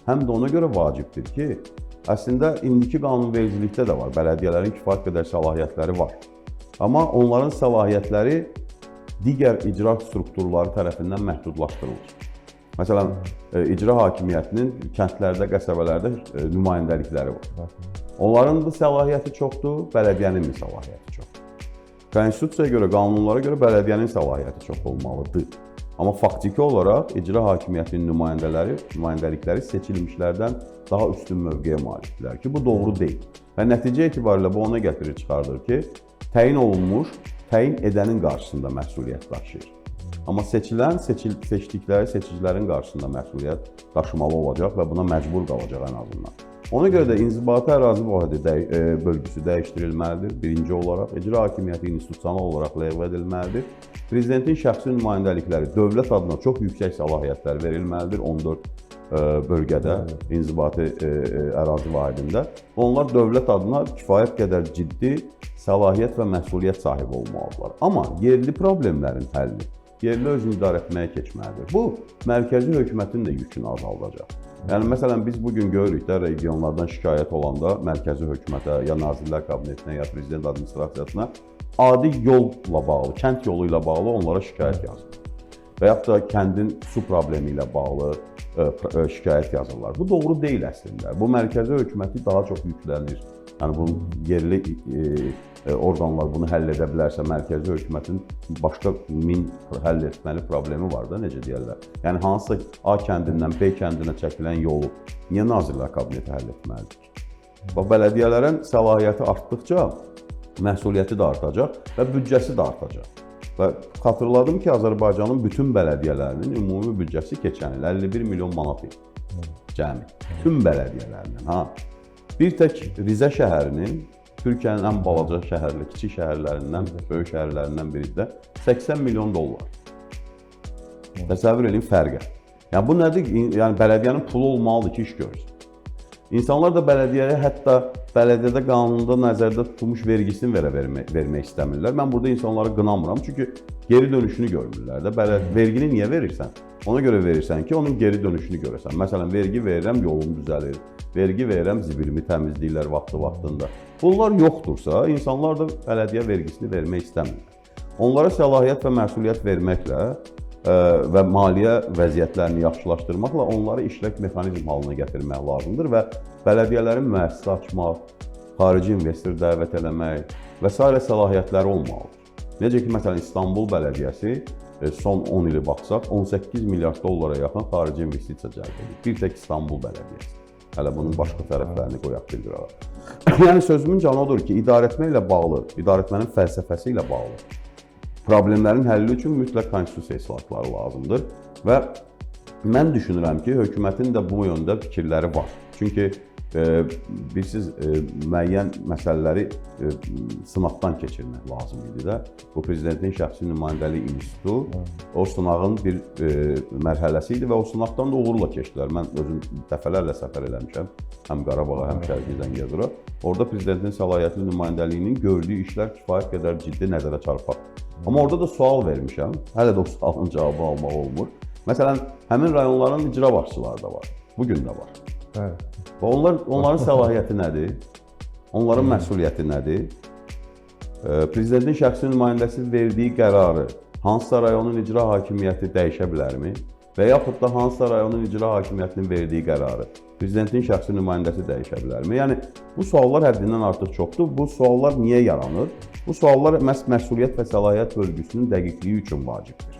həm də ona görə vacibdir ki, əslində indiki qanunvericilikdə də var, bələdiyyələrin kifayət qədər səlahiyyətləri var. Amma onların səlahiyyətləri digər icra strukturları tərəfindən məhdudlaşdırılır. Məsələn, icra hakimiyyətinin kəndlərdə, qəsəbələrdə nümayəndəlikləri var. Onların da səlahiyyəti çoxdur, bələdiyyənin də səlahiyyəti çoxdur. Konstitusiyaya görə, qanunlara görə bələdiyyənin səlahiyyəti çox olmalıdır. Amma faktiki olaraq icra hakimiyyətinin nümayəndəlikləri seçilmişlərdən daha üstün mövqeyə malikdirlər ki, bu doğru deyil. Və nəticə etibarilə bu ona gətirir, çıxardır ki, təyin olunmuş, təyin edənin qarşısında məsuliyyət daşıyır. Amma seçdikləri seçicilərin qarşısında məsuliyyət daşımalı olacaq və buna məcbur qalacaq ən azından. Ona görə də inzibati ərazi vahidi bölgüsü dəyişdirilməlidir. Birinci olaraq, icra hakimiyyəti institusional olaraq ləğv edilməlidir. Prezidentin şəxsi nümayəndəlikləri dövlət adına çox yüksək səlahiyyətlər verilməlidir 14 bölgədə, inzibati ərazi vahidində. Onlar dövlət adına kifayət qədər ciddi səlahiyyət və məsuliyyət sahibi olmalıdırlar. Amma yerli problemlərin həlli, yerli özünü idarə etməyə keçməlidir. Bu, mərkəzi hökumətin də yükünü azaldacaq. Yəni, məsələn, biz bugün görürük də regionlardan şikayət olanda mərkəzi hökumətə, ya Nazirlər Kabinetinə, ya Prezident Administrasiyasına adi yolla bağlı, kənd yolu ilə bağlı onlara şikayət yazılır. Və yaxud da kəndin su problemi ilə bağlı şikayət yazırlar. Bu doğru deyil əslində. Bu mərkəzi hökuməti daha çox yüklənir. Yəni, bunun yerli orqanlar bunu həll edə bilərsə, mərkəzi hökumətin başqa həll etməli problemi var da, necə deyərlər. Yəni, hansısa A kəndindən B kəndinə çəkilən yolu niyə Nazirlər Kabineti həll etməlidir? Bələdiyyələrin səlahiyyəti artdıqca məsuliyyəti də artacaq və büdcəsi də artacaq. Və xatırladım ki, Azərbaycanın bütün bələdiyyələrinin ümumi büdcəsi keçən il 51 milyon manat idi. Cəmi. Tüm bələdiyyələrinin. Bir tək Rizə şəhərinin Türkiyənin ən balaca şəhərli, kiçik şəhərlərindən, böyük şəhərlərindən biri də 80 milyon dollar. Təsəvvür edin fərqə. Yəni, bu nədir? Yəni, bələdiyyənin pulu olmalıdır ki, iş görsün. İnsanlar da bələdiyyəyə hətta bələdiyyədə qanunda nəzərdə tutulmuş vergisini vermək istəmirlər. Mən burada insanları qınamıram, çünki geri dönüşünü görmürlər də. Vergini niyə verirsən? Ona görə verirsən ki, onun geri dönüşünü görəsən. Məsələn, vergi verirəm, yolum düzəlir. Vergi verirəm, zibilimi təmizləyirlər vaxtında. Bunlar yoxdursa, insanlar da bələdiyyə vergisini vermək istəmirlər. Onlara səlahiyyət və məsuliyyət verməklə və maliyyə vəziyyətlərini yaxşılaşdırmaqla onları işlək mexanizm halına gətirmək lazımdır və bələdiyyələrin müəssisə açmaq, xarici investor dəvət eləmək və s. səlahiyyətləri olmalıdır. Necə ki, məsələn, İstanbul Bələdiyyəsi son 10 ili baxsaq, 18 milyard dollara yaxın xarici investisiya cəlb edir. Bir tək İstanbul Bələdiyyəsi. Hələ bunun başqa tərəflərini qoyaq bir qırağa. Yəni, sözümün canı odur ki, idarəetmə ilə bağlı, idarəetmənin fəlsəfəsi ilə bağlı problemlərin həlli üçün mütləq konstitusiya islahatları lazımdır və mən düşünürəm ki, hökumətin də bu yöndə fikirləri var. Çünki bilirsiniz, müəyyən məsələləri sınaqdan keçirmək lazım idi də. Bu, Prezidentin şəxsi nümayəndəliyi institutu o sınağın bir mərhələsi idi və o sınaqdan da uğurla keçdilər. Mən özüm dəfələrlə səfər eləmişəm, həm Qarabağa, həm Şərqi Zəngəzura. Orada Prezidentin səlahiyyətli nümayəndəliyinin gördüyü işlər kifayət qədər ciddi nəzərə çarpar. Amma orada da sual vermişəm, hələ də o sualın cavabı almaq olmur. Məsələn, həmin rayonların icra başçıları da var, bugün də var. Və onların səlahiyyəti nədir? Onların məsuliyyəti nədir? Prezidentin şəxsi nümayəndəsi verdiyi qərarı hansısa rayonun icra hakimiyyəti dəyişə bilərmi? Və yaxud da hansısa rayonun icra hakimiyyətinin verdiyi qərarı Prezidentin şəxsi nümayəndəsi dəyişə bilərmi? Yəni, bu suallar həddindən artıq çoxdur. Bu suallar niyə yaranır? Bu suallar məhz məsuliyyət və səlahiyyət bölgüsünün dəqiqliyi üçün vacibdir.